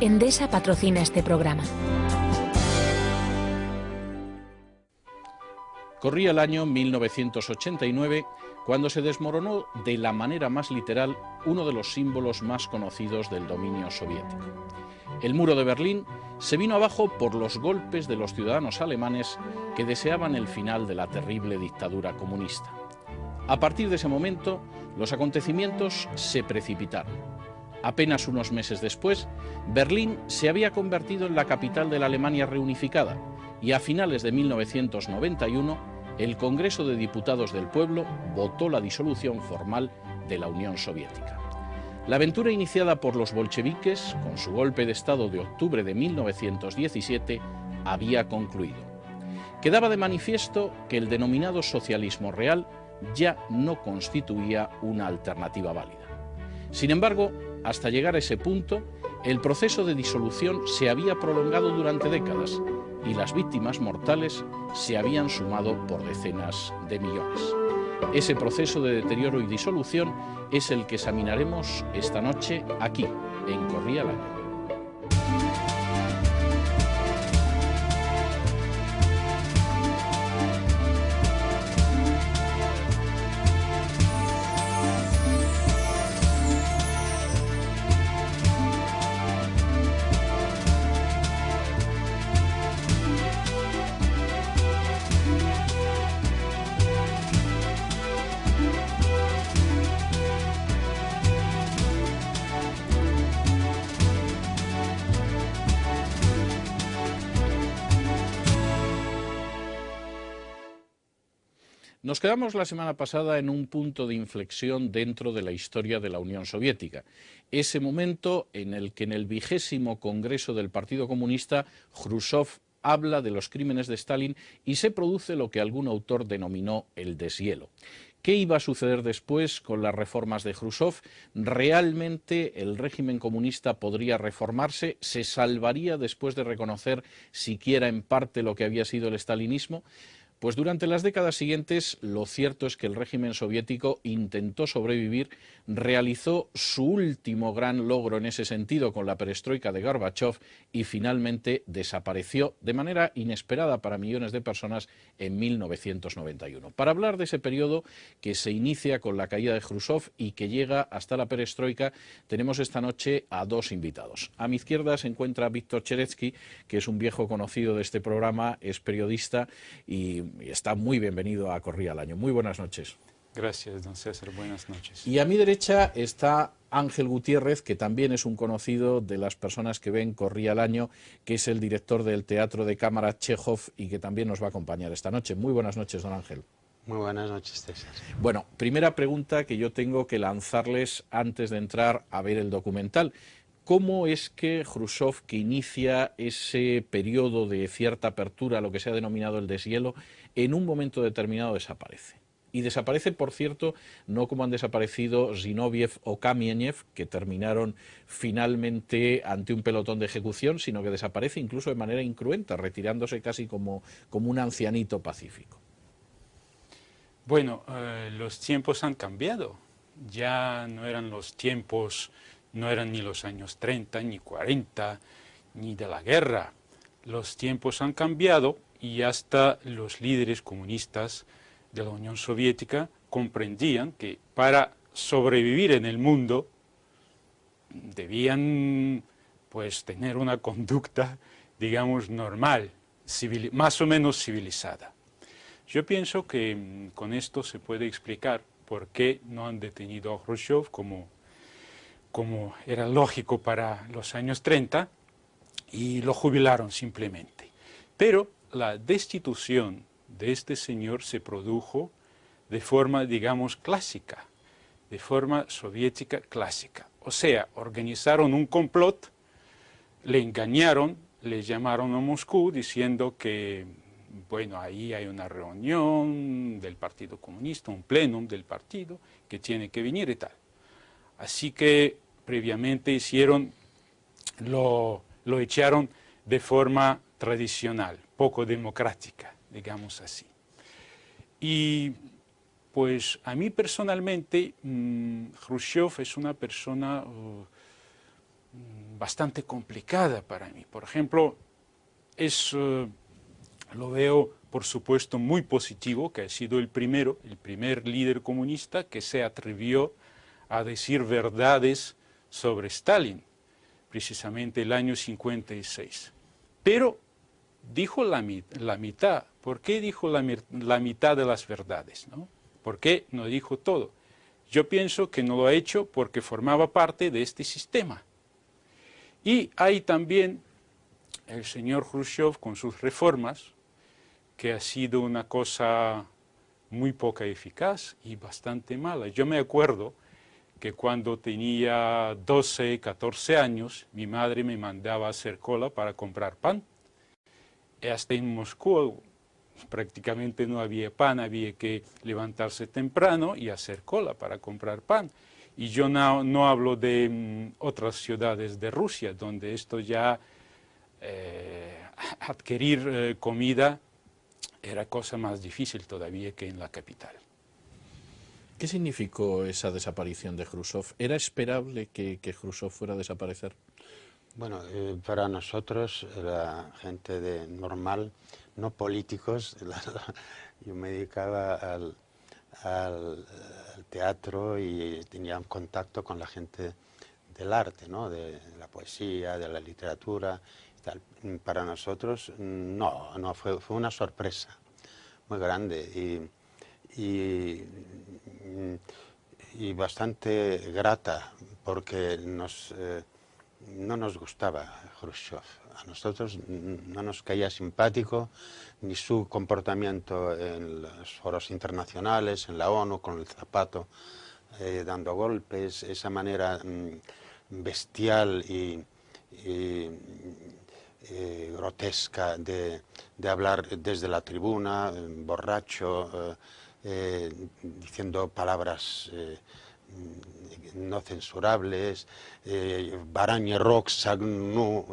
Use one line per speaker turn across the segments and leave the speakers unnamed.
Endesa patrocina este programa.
Corría el año 1989 cuando se desmoronó de la manera más literal uno de los símbolos más conocidos del dominio soviético. El muro de Berlín se vino abajo por los golpes de los ciudadanos alemanes que deseaban el final de la terrible dictadura comunista. A partir de ese momento, los acontecimientos se precipitaron. Apenas unos meses después, Berlín se había convertido en la capital de la Alemania reunificada y a finales de 1991, el Congreso de Diputados del Pueblo votó la disolución formal de la Unión Soviética. La aventura iniciada por los bolcheviques, con su golpe de Estado de octubre de 1917, había concluido. Quedaba de manifiesto que el denominado socialismo real ya no constituía una alternativa válida. Sin embargo, hasta llegar a ese punto, el proceso de disolución se había prolongado durante décadas y las víctimas mortales se habían sumado por decenas de millones. Ese proceso de deterioro y disolución es el que examinaremos esta noche aquí, en Corría el Año. Nos quedamos la semana pasada en un punto de inflexión dentro de la historia de la Unión Soviética. Ese momento en el que en el 20º Congreso del Partido Comunista, Jrushchov habla de los crímenes de Stalin y se produce lo que algún autor denominó el deshielo. ¿Qué iba a suceder después con las reformas de Jrushchov? ¿Realmente el régimen comunista podría reformarse? ¿Se salvaría después de reconocer siquiera en parte lo que había sido el stalinismo? Pues durante las décadas siguientes, lo cierto es que el régimen soviético intentó sobrevivir, realizó su último gran logro en ese sentido con la perestroika de Gorbachov y finalmente desapareció de manera inesperada para millones de personas en 1991. Para hablar de ese periodo que se inicia con la caída de Jrushchov y que llega hasta la perestroika, tenemos esta noche a dos invitados. A mi izquierda se encuentra Víctor Cheretsky, que es un viejo conocido de este programa, es periodista y está muy bienvenido a Corría el Año. Muy buenas noches.
Gracias, don César. Buenas noches.
Y a mi derecha está Ángel Gutiérrez, que también es un conocido de las personas que ven Corría el Año, que es el director del Teatro de Cámara Chejov y que también nos va a acompañar esta noche. Muy buenas noches, don Ángel.
Muy buenas noches, César.
Bueno, primera pregunta que yo tengo que lanzarles antes de entrar a ver el documental. ¿Cómo es que Jrushchov, que inicia ese periodo de cierta apertura, lo que se ha denominado el deshielo, en un momento determinado desaparece? Y desaparece, por cierto, no como han desaparecido Zinoviev o Kamieniev, que terminaron finalmente ante un pelotón de ejecución, sino que desaparece incluso de manera incruenta, retirándose casi como un ancianito pacífico.
Bueno, los tiempos han cambiado. Ya no eran los tiempos, no eran ni los años 30, ni 40, ni de la guerra. Los tiempos han cambiado y hasta los líderes comunistas de la Unión Soviética comprendían que para sobrevivir en el mundo debían pues tener una conducta, digamos, normal, más o menos civilizada. Yo pienso que con esto se puede explicar por qué no han detenido a Jrushchov como era lógico para los años 30 y lo jubilaron simplemente. Pero la destitución de este señor se produjo de forma, digamos, clásica, de forma soviética clásica. O sea, organizaron un complot, le engañaron, le llamaron a Moscú diciendo que, bueno, ahí hay una reunión del Partido Comunista, un plenum del partido que tiene que venir y tal. Así que previamente lo echaron de forma tradicional, poco democrática, digamos así. Y pues a mí personalmente, Jrushchov es una persona bastante complicada para mí. Por ejemplo, lo veo, por supuesto, muy positivo, que ha sido el primer líder comunista que se atrevió a decir verdades sobre Stalin, precisamente el año 56. Pero dijo la mitad. ¿Por qué dijo la mitad de las verdades, ¿no? ¿Por qué no dijo todo? Yo pienso que no lo ha hecho porque formaba parte de este sistema. Y hay también el señor Khrushchev con sus reformas, que ha sido una cosa muy poca eficaz y bastante mala. Yo me acuerdo que cuando tenía 12, 14 años, mi madre me mandaba a hacer cola para comprar pan. Hasta en Moscú prácticamente no había pan, había que levantarse temprano y hacer cola para comprar pan. Y yo no hablo de otras ciudades de Rusia, donde esto ya, adquirir comida era cosa más difícil todavía que en la capital.
¿Qué significó esa desaparición de Khrushchev? ¿Era esperable que Khrushchev fuera a desaparecer?
Bueno, para nosotros, la gente normal, no políticos, yo me dedicaba al teatro y tenía un contacto con la gente del arte, ¿no? De la poesía, de la literatura y tal. Para nosotros no fue una sorpresa muy grande y bastante grata, porque no nos gustaba Khrushchev. A nosotros no nos caía simpático ni su comportamiento en los foros internacionales, en la ONU, con el zapato, dando golpes, esa manera bestial y grotesca de hablar desde la tribuna, borracho, diciendo palabras no censurables, Barañe Rox, no,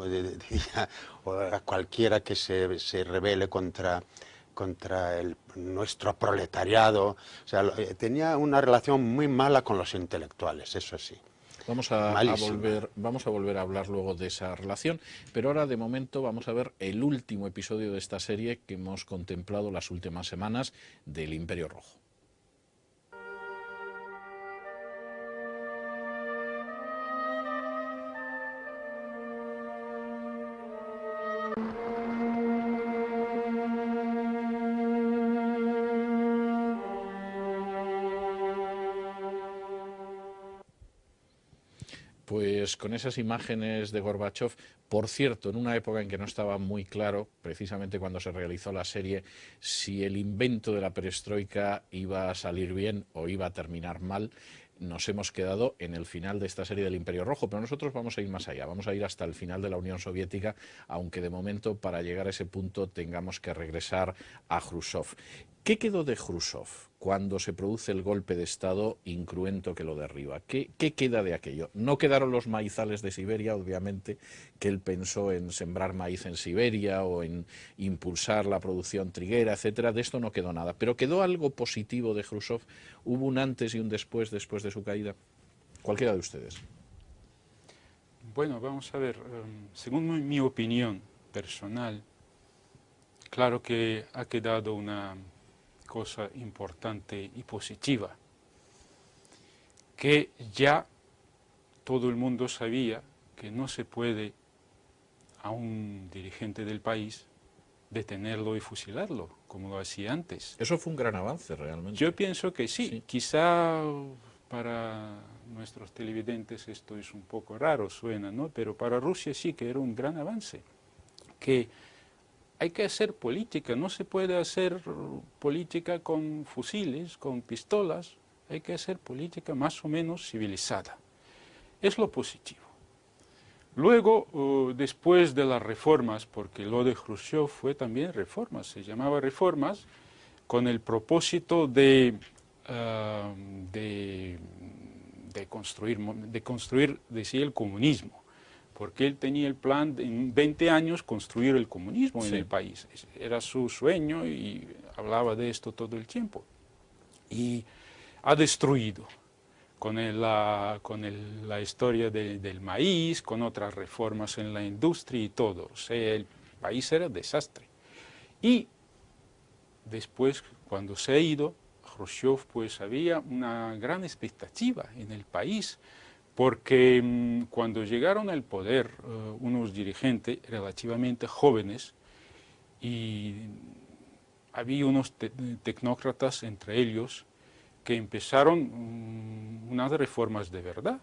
o a cualquiera que se rebele contra nuestro proletariado. O sea, tenía una relación muy mala con los intelectuales, eso sí.
Vamos a volver a hablar luego de esa relación, pero ahora de momento vamos a ver el último episodio de esta serie que hemos contemplado las últimas semanas del Imperio Rojo. Pues con esas imágenes de Gorbachov, por cierto, en una época en que no estaba muy claro, precisamente cuando se realizó la serie, si el invento de la perestroika iba a salir bien o iba a terminar mal, nos hemos quedado en el final de esta serie del Imperio Rojo, pero nosotros vamos a ir más allá, vamos a ir hasta el final de la Unión Soviética, aunque de momento para llegar a ese punto tengamos que regresar a Khrushchev. ¿Qué quedó de Khrushchev cuando se produce el golpe de Estado incruento que lo derriba? ¿Qué queda de aquello? No quedaron los maizales de Siberia, obviamente, que él pensó en sembrar maíz en Siberia o en impulsar la producción triguera, etcétera. De esto no quedó nada. Pero quedó algo positivo de Khrushchev. ¿Hubo un antes y un después de su caída? Cualquiera de ustedes.
Bueno, vamos a ver. Según mi opinión personal, claro que ha quedado una cosa importante y positiva, que ya todo el mundo sabía que no se puede a un dirigente del país detenerlo y fusilarlo, como lo hacía antes.
Eso fue un gran avance, realmente.
Yo pienso que sí. Quizá para nuestros televidentes esto es un poco raro, suena, ¿no? Pero para Rusia sí que era un gran avance, que hay que hacer política, no se puede hacer política con fusiles, con pistolas, hay que hacer política más o menos civilizada. Es lo positivo. Luego, después de las reformas, porque lo de Khrushchev fue también reformas, se llamaba reformas, con el propósito de construir, decía, el comunismo, porque él tenía el plan de en 20 años construir el comunismo en el país. Era su sueño y hablaba de esto todo el tiempo. Y ha destruido la historia del maíz, con otras reformas en la industria y todo. O sea, el país era un desastre. Y después, cuando se ha ido, Khrushchev, pues había una gran expectativa en el país, porque cuando llegaron al poder unos dirigentes relativamente jóvenes, y había unos tecnócratas entre ellos que empezaron unas reformas de verdad,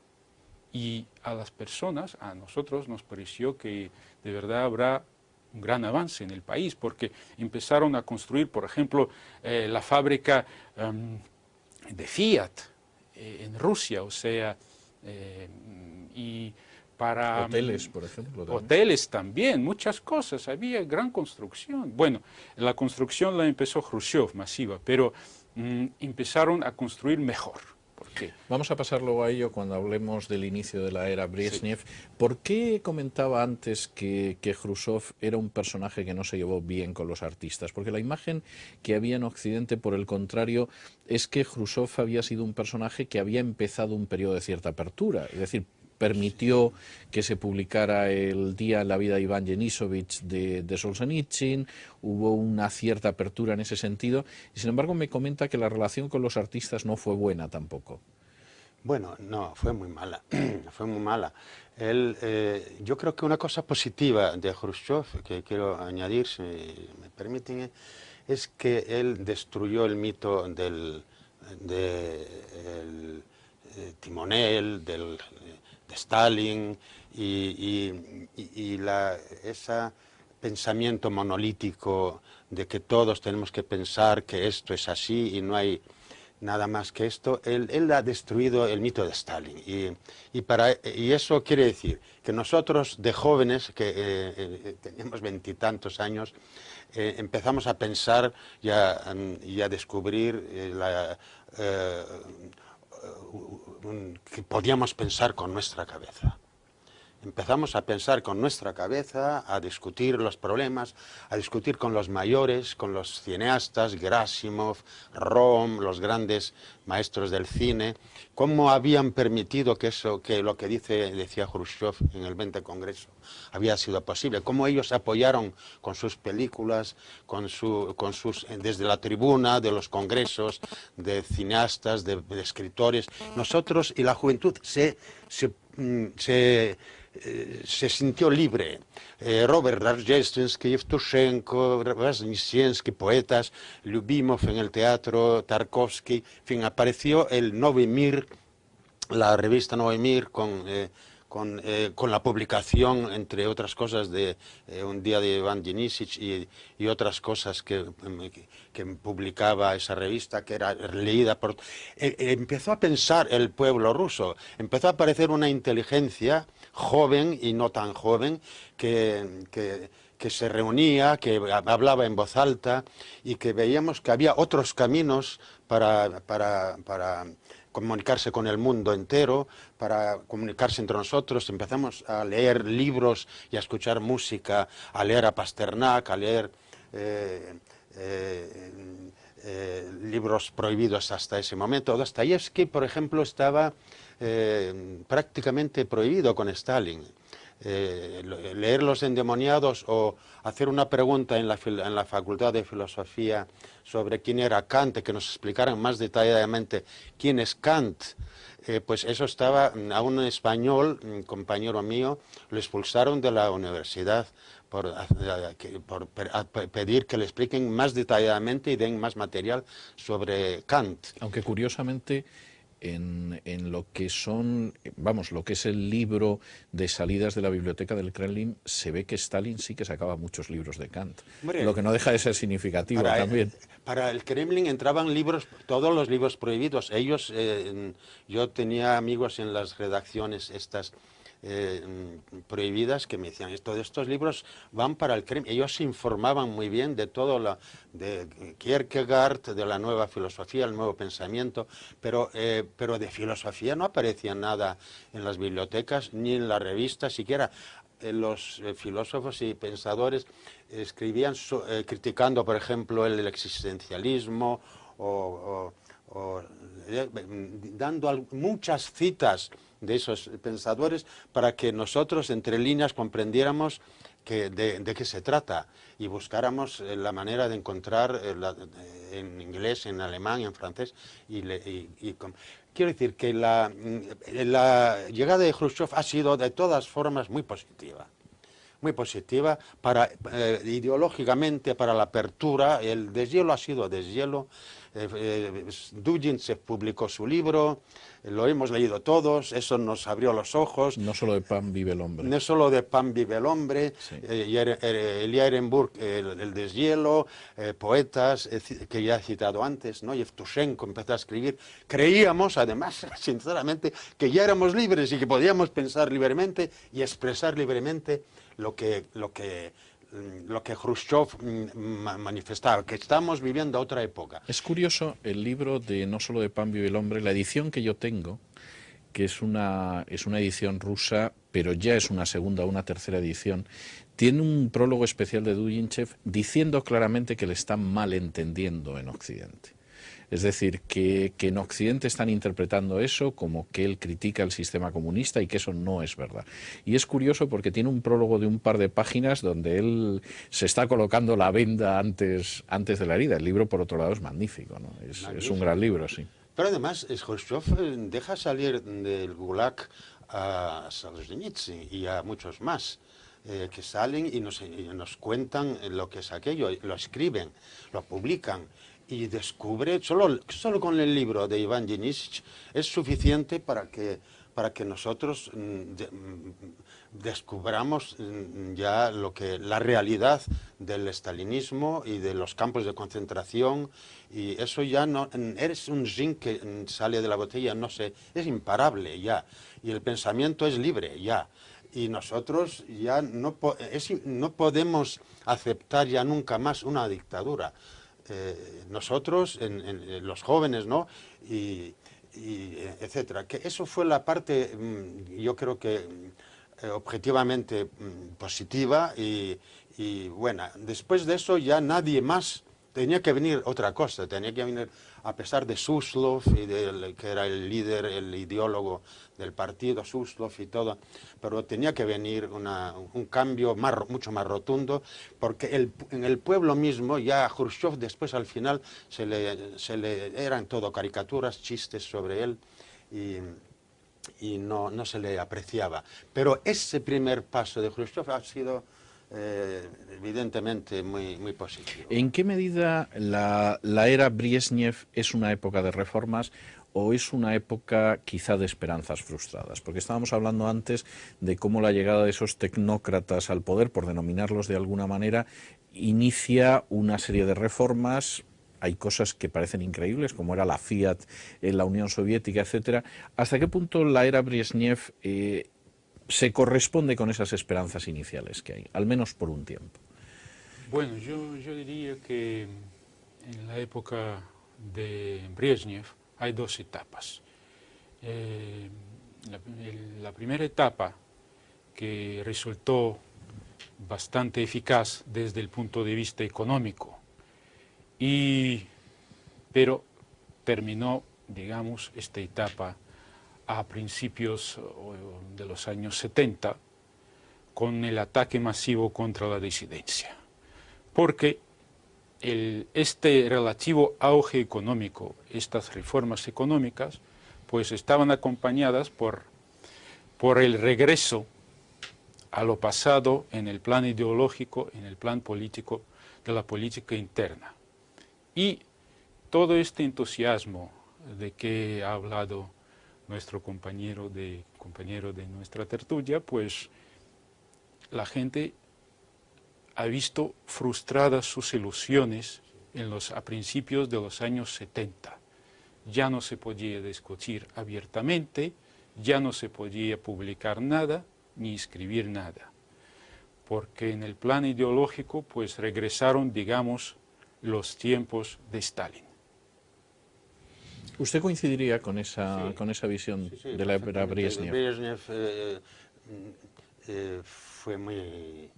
y a las personas, a nosotros nos pareció que de verdad habrá un gran avance en el país, porque empezaron a construir, por ejemplo, la fábrica de Fiat en Rusia, o sea, y para...
Hoteles, por ejemplo. También.
Hoteles también, muchas cosas, había gran construcción. Bueno, la construcción la empezó Khrushchev, masiva, pero empezaron a construir mejor. ¿Por qué?
Vamos a pasar luego a ello cuando hablemos del inicio de la era Brezhnev. Sí. ¿Por qué comentaba antes que Khrushchev era un personaje que no se llevó bien con los artistas? Porque la imagen que había en Occidente, por el contrario, es que Khrushchev había sido un personaje que había empezado un periodo de cierta apertura, es decir, permitió que se publicara el día en la vida de Iván Denisovich de Solzhenitsyn, hubo una cierta apertura en ese sentido, y sin embargo me comenta que la relación con los artistas no fue buena tampoco.
Bueno, no, fue muy mala, fue muy mala. Yo creo que una cosa positiva de Khrushchev, que quiero añadir, si me permiten, es que él destruyó el mito del timonel, de Stalin y ese pensamiento monolítico de que todos tenemos que pensar que esto es así y no hay nada más que esto. Él ha destruido el mito de Stalin y eso quiere decir que nosotros de jóvenes que teníamos 20 y tantos años empezamos a pensar y a descubrir que podíamos pensar con nuestra cabeza. Empezamos a pensar con nuestra cabeza, a discutir los problemas, a discutir con los mayores, con los cineastas, Gerasimov, Rom, los grandes maestros del cine, cómo habían permitido que lo que decía Khrushchev en el 20 Congreso había sido posible, cómo ellos apoyaron con sus películas, desde la tribuna de los congresos, de cineastas, de escritores. Nosotros y la juventud se sintió libre. Robert Rajestensky, Yevtushenko, Vaznesensky, poetas, Lyubimov en el teatro, Tarkovsky, en fin, apareció el Novy Mir, la revista Novy Mir, con la publicación, entre otras cosas, de Un día de Iván Denisovich y otras cosas que publicaba esa revista, que era leída por... empezó a pensar el pueblo ruso, empezó a aparecer una inteligencia joven y no tan joven que se reunía, que hablaba en voz alta y que veíamos que había otros caminos para comunicarse con el mundo entero, para comunicarse entre nosotros. Empezamos a leer libros y a escuchar música, a leer a Pasternak, a leer libros prohibidos hasta ese momento. Dostoyevsky, por ejemplo, estaba prácticamente prohibido con Stalin. Leer Los endemoniados o hacer una pregunta en la Facultad de Filosofía sobre quién era Kant, que nos explicaran más detalladamente quién es Kant, pues eso estaba, a un español, un compañero mío, lo expulsaron de la universidad por pedir que le expliquen más detalladamente y den más material sobre Kant.
Aunque curiosamente en lo que son, vamos, lo que es el libro de salidas de la biblioteca del Kremlin, se ve que Stalin sí que sacaba muchos libros de Kant. Hombre, lo que no deja de ser significativo también.
Para el Kremlin entraban libros, todos los libros prohibidos. Ellos, yo tenía amigos en las redacciones estas prohibidas que me decían, estos libros van para el Kremlin. Ellos se informaban muy bien de todo, de Kierkegaard, de la nueva filosofía, el nuevo pensamiento, pero de filosofía no aparecía nada en las bibliotecas ni en las revistas siquiera. Los filósofos y pensadores escribían criticando, por ejemplo, el existencialismo o dando muchas citas de esos pensadores para que nosotros entre líneas comprendiéramos de qué se trata y buscáramos la manera de encontrar en inglés, en alemán, en francés. Quiero decir que la llegada de Khrushchev ha sido de todas formas muy positiva. Muy positiva ideológicamente para la apertura. El deshielo ha sido deshielo. Dugin se publicó su libro, lo hemos leído todos, eso nos abrió los ojos.
No solo de pan vive el hombre.
No solo de pan vive el hombre,
Sí.
Elia Ehrenburg, el deshielo, poetas que ya he citado antes, ¿no? Yevtushenko empezó a escribir. Creíamos, además, sinceramente, que ya éramos libres y que podíamos pensar libremente y expresar libremente lo que Khrushchev manifestaba, que estamos viviendo otra época.
Es curioso, el libro de No solo de pan vive el hombre, la edición que yo tengo, que es una edición rusa, pero ya es una segunda o una tercera edición, tiene un prólogo especial de Duyinchev diciendo claramente que le están malentendiendo en Occidente. Es decir, que en Occidente están interpretando eso como que él critica el sistema comunista y que eso no es verdad. Y es curioso porque tiene un prólogo de un par de páginas donde él se está colocando la venda antes de la herida. El libro, por otro lado, es magnífico, ¿no? Es un gran libro, sí.
Pero además, Khrushchev deja salir del Gulag a Solzhenitsyn y a muchos más que salen y nos cuentan lo que es aquello, lo escriben, lo publican. Y descubre, solo con el libro de Iván Denisovich es suficiente para que nosotros descubramos ya la realidad del estalinismo y de los campos de concentración, y eso ya no, eres un gin que sale de la botella, no sé, es imparable ya, y el pensamiento es libre ya. Y nosotros ya no podemos aceptar ya nunca más una dictadura. Nosotros, los jóvenes, ¿no? Y etcétera. Que eso fue la parte, yo creo que objetivamente positiva y buena. Después de eso ya nadie más, tenía que venir otra cosa, tenía que venir, a pesar de Suslov, que era el líder, el ideólogo del partido, Suslov y todo, pero tenía que venir un cambio mucho más rotundo, porque en el pueblo mismo ya a Khrushchev después al final eran todo caricaturas, chistes sobre él, y no se le apreciaba. Pero ese primer paso de Khrushchev ha sido evidentemente muy positivo.
¿En qué medida la era Brezhnev es una época de reformas o es una época quizá de esperanzas frustradas? Porque estábamos hablando antes de cómo la llegada de esos tecnócratas al poder, por denominarlos de alguna manera, inicia una serie de reformas. Hay cosas que parecen increíbles, como era la Fiat en la Unión Soviética, etcétera. ¿Hasta qué punto la era Brezhnev se corresponde con esas esperanzas iniciales que hay, al menos por un tiempo?
Bueno, yo diría que en la época de Brezhnev hay dos etapas. La primera etapa, que resultó bastante eficaz desde el punto de vista económico, pero terminó, digamos, esta etapa a principios de los años 70 con el ataque masivo contra la disidencia. Porque este relativo auge económico, estas reformas económicas, pues estaban acompañadas por el regreso a lo pasado en el plan ideológico, en el plan político, de la política interna. Y todo este entusiasmo de que ha hablado nuestro compañero de nuestra tertulia, pues la gente ha visto frustradas sus ilusiones a principios de los años 70. Ya no se podía discutir abiertamente, ya no se podía publicar nada, ni escribir nada, porque en el plan ideológico pues regresaron, digamos, los tiempos de Stalin.
¿Usted coincidiría con esa visión de la era Brezhnev?
Brezhnev fue muy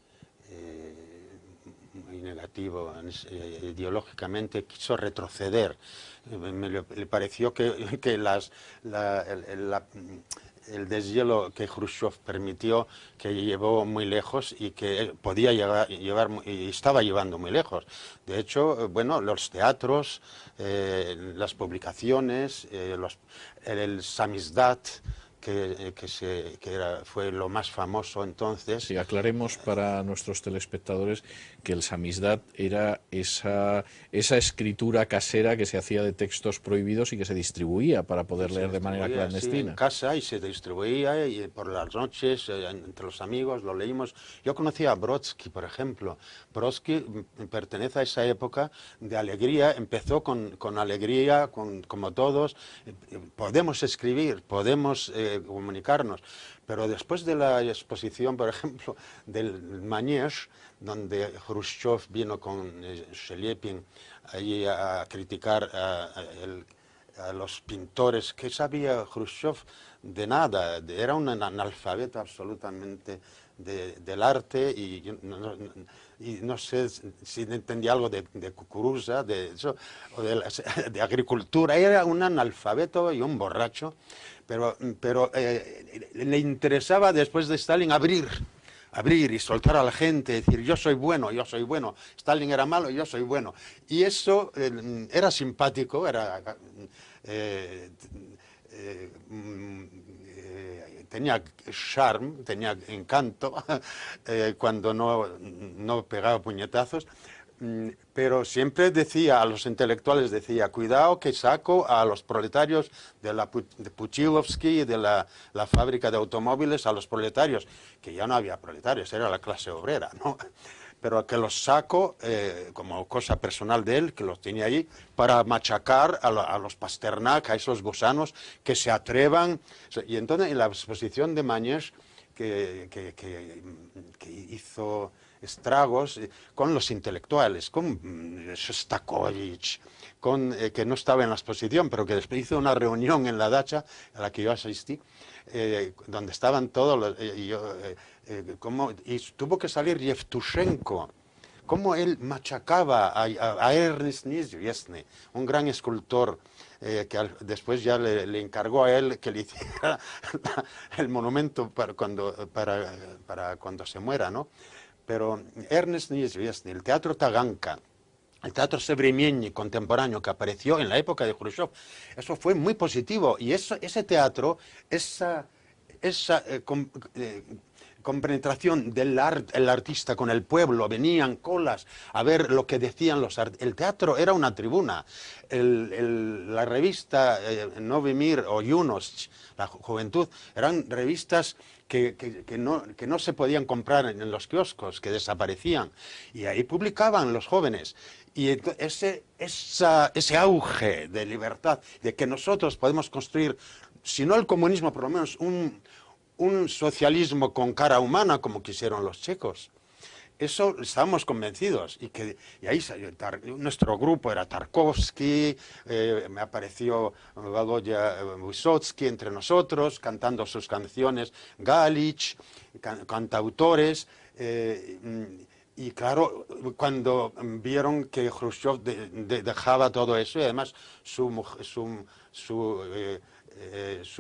muy negativo, ideológicamente quiso retroceder. Le pareció que el deshielo que Khrushchev permitió, que llevó muy lejos y que podía llevar y estaba llevando muy lejos. De hecho, bueno, los teatros, las publicaciones, el samizdat, fue lo más famoso entonces.
Sí, aclaremos para nuestros telespectadores que el samizdat era esa escritura casera que se hacía de textos prohibidos y que se distribuía para poder leer de manera clandestina.
Sí, en casa, y se distribuía y por las noches entre los amigos lo leímos. Yo conocí a Brodsky, por ejemplo. Brodsky pertenece a esa época de alegría, empezó con alegría, como todos. Podemos escribir, podemos comunicarnos, pero después de la exposición, por ejemplo, del Manège, donde Khrushchev vino con Shelepin allí a criticar a los pintores, que sabía Khrushchev de nada, era un analfabeto absolutamente del arte, y no sé si entendía algo de cucuruza, de eso, o de agricultura. Era un analfabeto y un borracho, pero le interesaba después de Stalin abrir y soltar a la gente, decir yo soy bueno, Stalin era malo, yo soy bueno. Y eso era simpático, tenía charme, tenía encanto, cuando no pegaba puñetazos. Pero siempre decía a los intelectuales, cuidado que saco a los proletarios de Puchilovsky y de la fábrica de automóviles, a los proletarios, que ya no había proletarios, era la clase obrera, ¿no? Pero que los saco como cosa personal de él, que los tenía allí, para machacar a los Pasternak, a esos gusanos que se atrevan. Y entonces en la exposición de Manège, que hizo estragos con los intelectuales, con Shostakovich, que no estaba en la exposición, pero que después hizo una reunión en la dacha a la que yo asistí, donde estaban todos y tuvo que salir Yevtushenko, cómo él machacaba a Ernest Neizhvestny, un gran escultor, que después ya le encargó a él que le hiciera el monumento para cuando se muera, ¿no? Pero Ernest Neizhvestny, el teatro Taganka, el teatro Sevremyenny contemporáneo que apareció en la época de Khrushchev, eso fue muy positivo. Y ese teatro, esa compenetración del artista con el pueblo, venían colas a ver lo que decían los artistas. El teatro era una tribuna. La revista Novi Mir o Yunost, la Juventud, eran revistas que no se podían comprar en los kioscos, que desaparecían. Y ahí publicaban los jóvenes. Y ese auge de libertad, de que nosotros podemos construir, si no el comunismo, por lo menos un socialismo con cara humana, como quisieron los checos. Eso estábamos convencidos. Y ahí nuestro grupo era Tarkovsky, me apareció Volodya Vysotsky entre nosotros, cantando sus canciones, Galich, cantautores. Y claro, cuando vieron que Khrushchev dejaba todo eso, y además su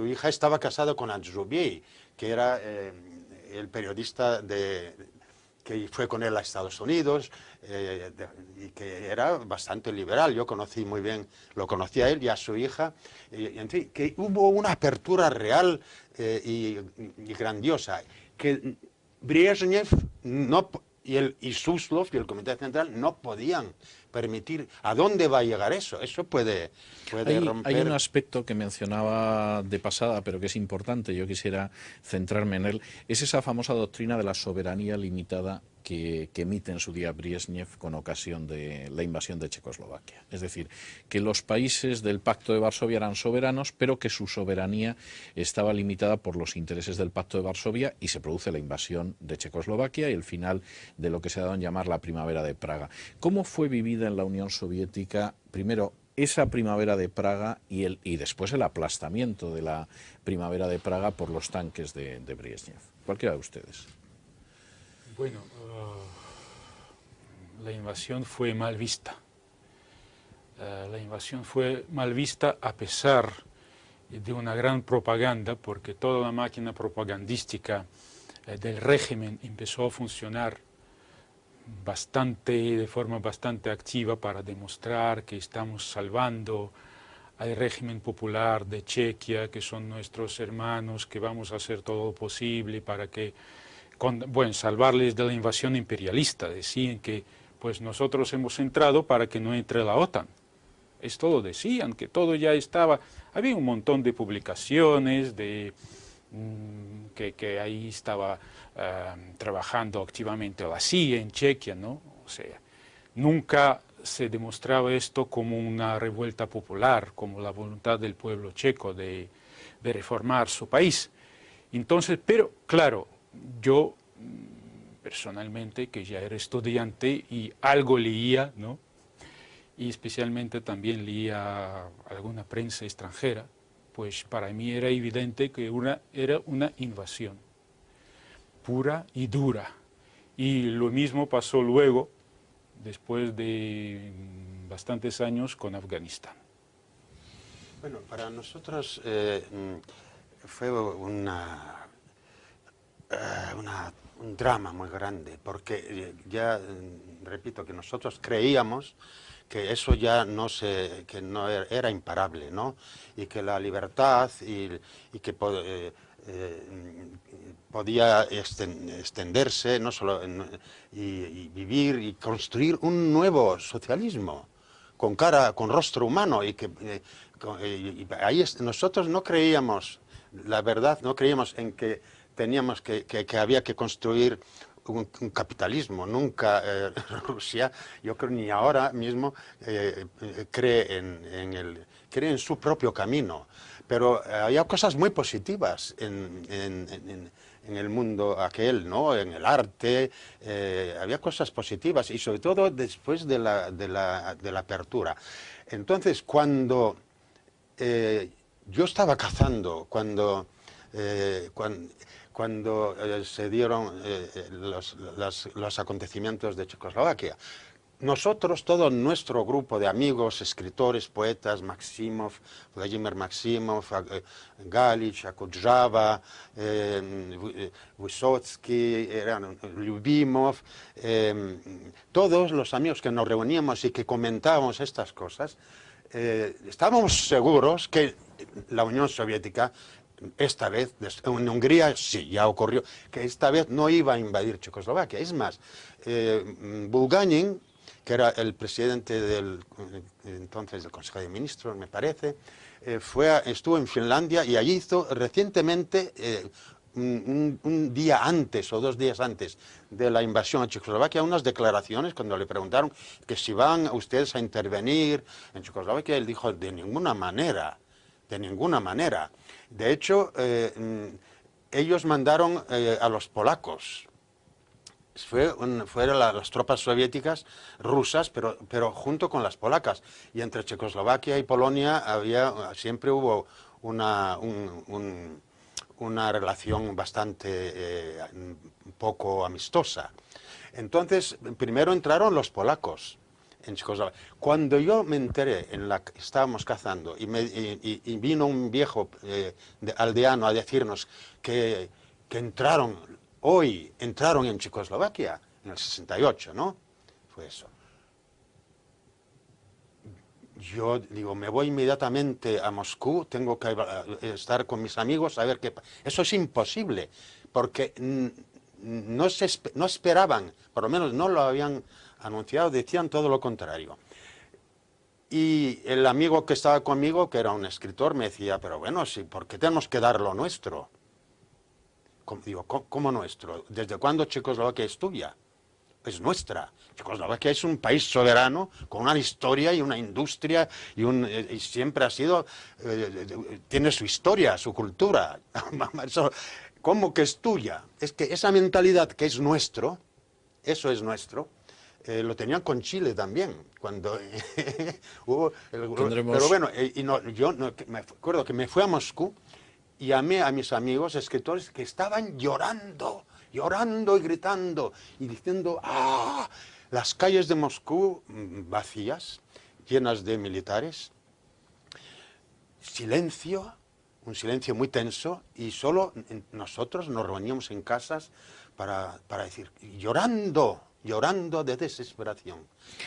hija estaba casada con Adjoubier, que era el periodista que fue con él a Estados Unidos, y que era bastante liberal. Yo lo conocí a él y a su hija, y en fin, que hubo una apertura real y grandiosa, que Brezhnev y Suslov y el Comité Central no podían permitir. ¿A dónde va a llegar eso? Eso puede romper.
Hay un aspecto que mencionaba de pasada, pero que es importante, yo quisiera centrarme en él, es esa famosa doctrina de la soberanía limitada que emite en su día Brezhnev con ocasión de la invasión de Checoslovaquia. Es decir, que los países del Pacto de Varsovia eran soberanos, pero que su soberanía estaba limitada por los intereses del Pacto de Varsovia, y se produce la invasión de Checoslovaquia y el final de lo que se ha dado en llamar la Primavera de Praga. ¿Cómo fue vivida en la Unión Soviética, primero, esa Primavera de Praga y después el aplastamiento de la Primavera de Praga por los tanques de Brezhnev? Cualquiera de ustedes.
Bueno, la invasión fue mal vista. La invasión fue mal vista a pesar de una gran propaganda, porque toda la máquina propagandística del régimen empezó a funcionar de forma bastante activa para demostrar que estamos salvando al régimen popular de Chequia, que son nuestros hermanos, que vamos a hacer todo lo posible para que, bueno, salvarles de la invasión imperialista. Decían que pues nosotros hemos entrado para que no entre la OTAN. Esto lo decían, que todo ya estaba. Había un montón de publicaciones que ahí estaba trabajando activamente la CIA en Chequia, ¿no? O sea, nunca se demostraba esto como una revuelta popular, como la voluntad del pueblo checo de reformar su país. Entonces, pero claro, yo personalmente, que ya era estudiante y algo leía, ¿no? Y especialmente también leía alguna prensa extranjera, pues para mí era evidente que era una invasión pura y dura. Y lo mismo pasó luego, después de bastantes años, con Afganistán.
Bueno, para nosotros fue un drama muy grande, porque ya, repito, que nosotros creíamos que eso ya que no era imparable, ¿no? Y que la libertad y que podía extenderse, no solo y vivir y construir un nuevo socialismo con rostro humano, y que ahí nosotros no creíamos, la verdad, no creíamos en que teníamos que había que construir un capitalismo. Nunca Rusia, yo creo, ni ahora mismo cree en su propio camino. Pero había cosas muy positivas en el mundo aquel, ¿no? En el arte, había cosas positivas, y sobre todo después de la apertura. Entonces, cuando yo estaba cazando, cuando se dieron los acontecimientos de Checoslovaquia, nosotros, todo nuestro grupo de amigos, escritores, poetas, Vladimir Maximov, Galich, Akudjava, Vysotsky, Lyubimov, todos los amigos que nos reuníamos y que comentábamos estas cosas, estábamos seguros que la Unión Soviética, esta vez, en Hungría sí, ya ocurrió, que esta vez no iba a invadir Checoslovaquia. Es más, Bulganin, que era el presidente entonces del Consejo de Ministros, me parece, estuvo en Finlandia, y allí hizo recientemente, un día antes o 2 días antes de la invasión a Checoslovaquia, unas declaraciones cuando le preguntaron que si van ustedes a intervenir en Checoslovaquia. Él dijo: de ninguna manera, de ninguna manera. De hecho, ellos mandaron a los polacos. Fueron las tropas soviéticas rusas, pero junto con las polacas. Y entre Checoslovaquia y Polonia siempre hubo una relación bastante poco amistosa. Entonces, primero entraron los polacos en Checoslovaquia. Cuando yo me enteré, estábamos cazando, y vino un viejo aldeano a decirnos que entraron en Checoslovaquia en el 68, ¿no? Fue eso. Yo digo, me voy inmediatamente a Moscú, tengo que estar con mis amigos a ver qué pasa. Eso es imposible, porque no esperaban, por lo menos no lo habían anunciado, decían todo lo contrario. Y el amigo que estaba conmigo, que era un escritor, me decía: pero bueno, sí, ¿por qué tenemos que dar lo nuestro? Digo, ¿cómo nuestro? ¿Desde cuándo Checoslovaquia es tuya? Es nuestra. Checoslovaquia es un país soberano, con una historia y una industria, y siempre ha sido, tiene su historia, su cultura. ¿Cómo que es tuya? Es que esa mentalidad que es nuestro, eso es nuestro, lo tenían con Chile también, cuando hubo... Pero bueno, yo me acuerdo que me fui a Moscú y llamé a mis amigos escritores que estaban llorando y gritando y diciendo: ¡ah! las calles de Moscú vacías, llenas de militares, silencio, un silencio muy tenso, y solo nosotros nos reuníamos en casas para decir, llorando de desesperación.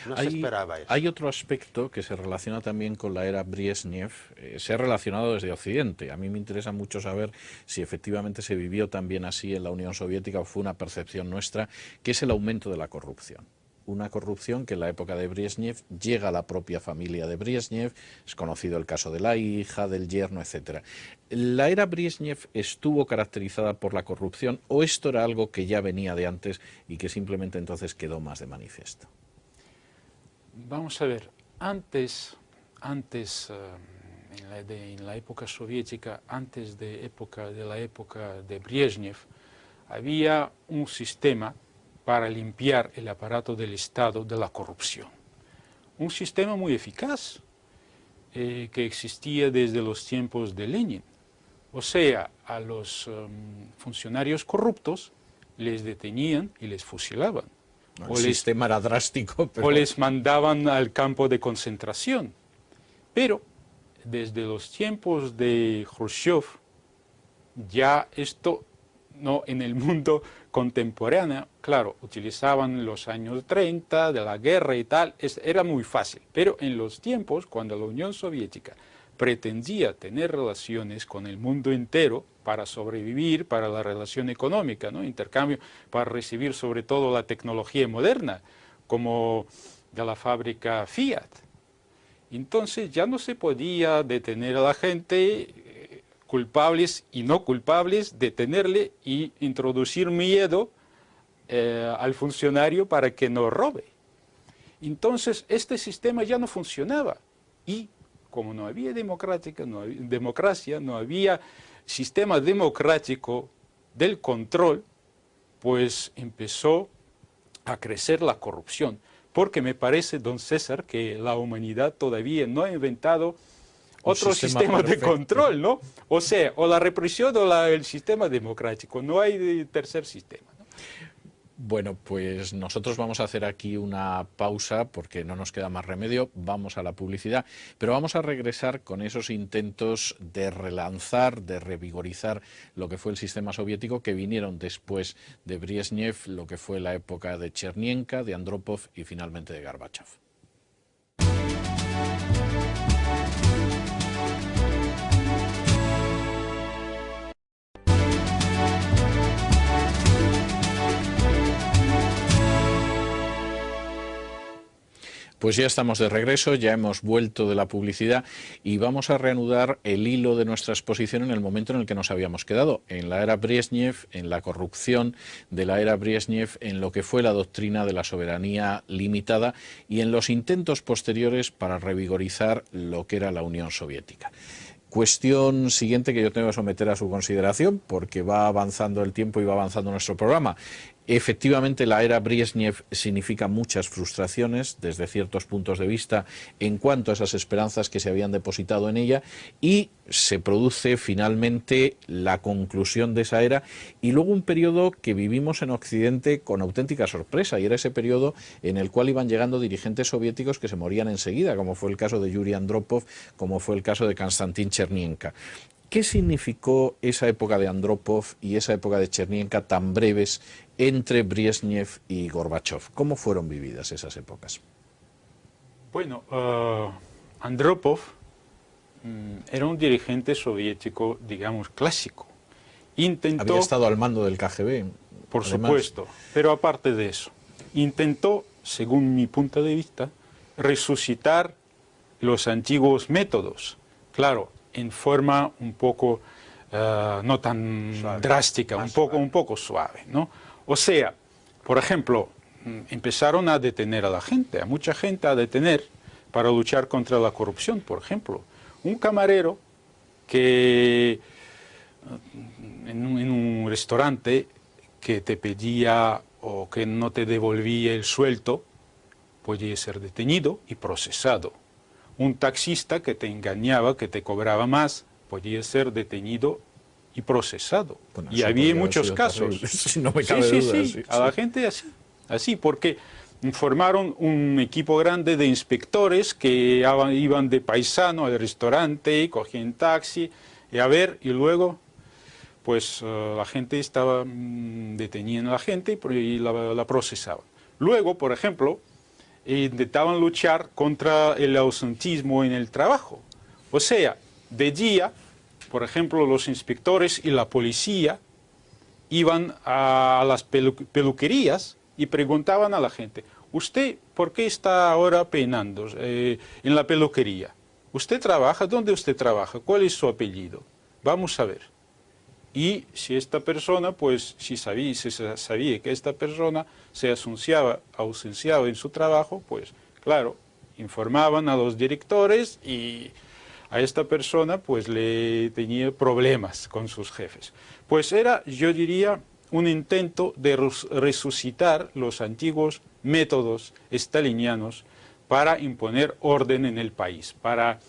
No se esperaba eso.
Hay otro aspecto que se relaciona también con la era Brezhnev, se ha relacionado desde Occidente. A mí me interesa mucho saber si efectivamente se vivió también así en la Unión Soviética o fue una percepción nuestra, que es el aumento de la corrupción. Una corrupción que en la época de Brezhnev llega a la propia familia de Brezhnev, es conocido el caso de la hija, del yerno, etc. ¿La era Brezhnev estuvo caracterizada por la corrupción o esto era algo que ya venía de antes y que simplemente entonces quedó más de manifiesto?
Vamos a ver, antes en la época soviética, antes de la época de Brezhnev, había un sistema para limpiar el aparato del Estado de la corrupción. Un sistema muy eficaz que existía desde los tiempos de Lenin. O sea, a los funcionarios corruptos les detenían y les fusilaban.
El sistema era drástico, pero...
O les mandaban al campo de concentración. Pero desde los tiempos de Khrushchev, ya esto no en el mundo contemporáneo, claro, utilizaban los años 30 de la guerra y tal, era muy fácil. Pero en los tiempos, cuando la Unión Soviética pretendía tener relaciones con el mundo entero para sobrevivir, para la relación económica, ¿no? Intercambio, para recibir sobre todo la tecnología moderna, como de la fábrica Fiat. Entonces ya no se podía detener a la gente, culpables y no culpables, detenerle y introducir miedo al funcionario para que no robe. Entonces este sistema ya no funcionaba y como no había democracia, no había sistema democrático del control, pues empezó a crecer la corrupción. Porque me parece, don César, que la humanidad todavía no ha inventado otro sistema de control, ¿no? O sea, o la represión o el sistema democrático, no hay tercer sistema, ¿no?
Bueno, pues nosotros vamos a hacer aquí una pausa porque no nos queda más remedio, vamos a la publicidad, pero vamos a regresar con esos intentos de relanzar, de revigorizar lo que fue el sistema soviético que vinieron después de Brezhnev, lo que fue la época de Chernienka, de Andropov y finalmente de Gorbachev. Pues ya estamos de regreso, ya hemos vuelto de la publicidad y vamos a reanudar el hilo de nuestra exposición en el momento en el que nos habíamos quedado, en la era Brezhnev, en la corrupción de la era Brezhnev, en lo que fue la doctrina de la soberanía limitada y en los intentos posteriores para revigorizar lo que era la Unión Soviética. Cuestión siguiente que yo tengo que someter a su consideración porque va avanzando el tiempo y va avanzando nuestro programa. Efectivamente, la era Brezhnev significa muchas frustraciones desde ciertos puntos de vista en cuanto a esas esperanzas que se habían depositado en ella y se produce finalmente la conclusión de esa era y luego un periodo que vivimos en Occidente con auténtica sorpresa y era ese periodo en el cual iban llegando dirigentes soviéticos que se morían enseguida, como fue el caso de Yuri Andropov, como fue el caso de Konstantin Chernienka. ¿Qué significó esa época de Andropov y esa época de Chernienka tan breves entre Brezhnev y Gorbachev? ¿Cómo fueron vividas esas épocas?
Bueno, Andropov era un dirigente soviético, digamos, clásico.
Había estado al mando del KGB.
Por supuesto, pero aparte de eso, intentó, según mi punto de vista, resucitar los antiguos métodos. Claro, en forma un poco, no tan suave, drástica, un poco suave, ¿no? O sea, por ejemplo, empezaron a detener a la gente, a mucha gente a detener para luchar contra la corrupción, por ejemplo. Un camarero que en un restaurante que te pedía o que no te devolvía el sueldo, podía ser detenido y procesado. Un taxista que te engañaba, que te cobraba más, podía ser detenido y procesado. Bueno, y había muchos casos.
Si no me cabe duda,
a la gente así, porque formaron un equipo grande de inspectores que iban de paisano al restaurante, cogían taxi, y luego pues la gente estaba, detenían a la gente y la procesaban. Luego, por ejemplo, intentaban luchar contra el ausentismo en el trabajo. O sea, de día, por ejemplo, los inspectores y la policía iban a las peluquerías y preguntaban a la gente: ¿usted por qué está ahora peinando en la peluquería? ¿Usted trabaja? ¿Dónde usted trabaja? ¿Cuál es su apellido? Vamos a ver. Y si esta persona, pues si se sabía que esta persona se ausenciaba en su trabajo, pues claro, informaban a los directores y a esta persona pues le tenía problemas con sus jefes. Pues era, yo diría, un intento de resucitar los antiguos métodos stalinianos para imponer orden en el país, para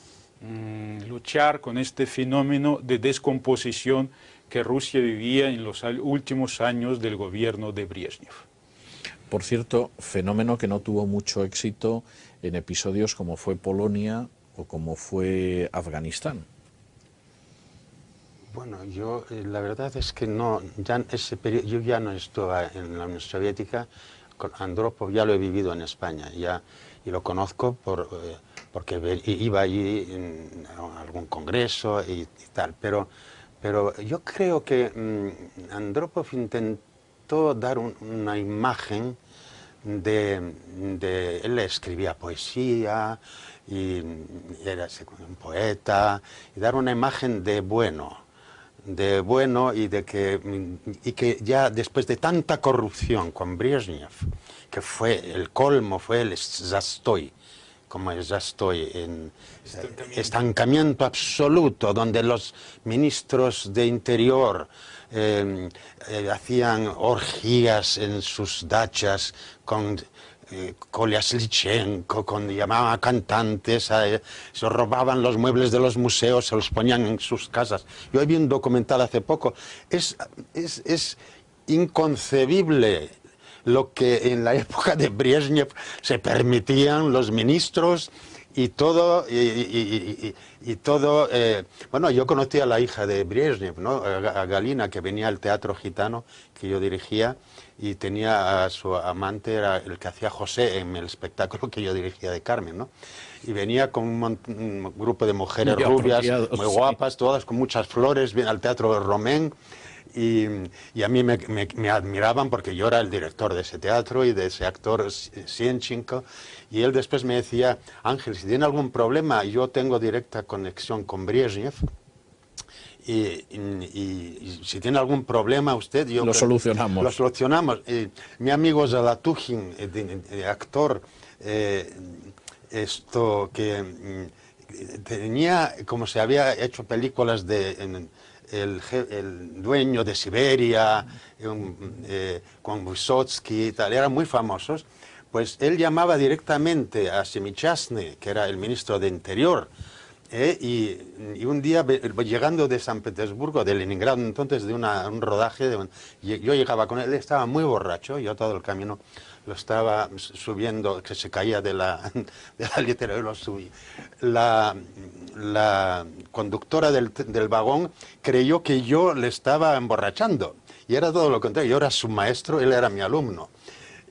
luchar con este fenómeno de descomposición que Rusia vivía en los últimos años del gobierno de Brezhnev.
Por cierto, fenómeno que no tuvo mucho éxito en episodios como fue Polonia o como fue Afganistán.
Bueno, yo la verdad es que no, ya ese periodo, yo ya no estaba en la Unión Soviética. Con Andropov ya lo he vivido en España ya, y lo conozco porque iba allí a algún congreso y tal, pero yo creo que Andropov intentó dar una imagen él escribía poesía y era un poeta, y dar una imagen de bueno y que ya después de tanta corrupción con Brezhnev, que fue el colmo, fue el zastoy, como el zastoy, en estancamiento absoluto, donde los ministros de Interior hacían orgías en sus dachas con Kolyazlichenko, llamaban a cantantes, se robaban los muebles de los museos, se los ponían en sus casas. Yo vi un documental hace poco. Es inconcebible lo que en la época de Brezhnev se permitían los ministros y todo. Bueno, yo conocí a la hija de Brezhnev, ¿no? A Galina, que venía al Teatro Gitano que yo dirigía, y tenía a su amante, era el que hacía José en el espectáculo que yo dirigía de Carmen, ¿no? Y venía con un grupo de mujeres rubias, muy guapas, todas con muchas flores, viene al Teatro Romén, y a mí me admiraban porque yo era el director de ese teatro y de ese actor Sienченko, y él después me decía: Ángel, si tiene algún problema, yo tengo directa conexión con Brezhnev, y si tiene algún problema usted, yo...
Lo solucionamos.
Lo solucionamos. Mi amigo Zalatuhin, actor, que tenía, como se había hecho películas de... El dueño de Siberia, con Vysotsky y tal, eran muy famosos, pues él llamaba directamente a Semichastny, que era el ministro de Interior, y un día, llegando de San Petersburgo, de Leningrado, entonces de un rodaje, yo llegaba con él estaba muy borracho, yo todo el camino lo estaba subiendo, que se caía de la litera, y lo subí. La conductora del vagón creyó que yo le estaba emborrachando, y era todo lo contrario. Yo era su maestro, él era mi alumno,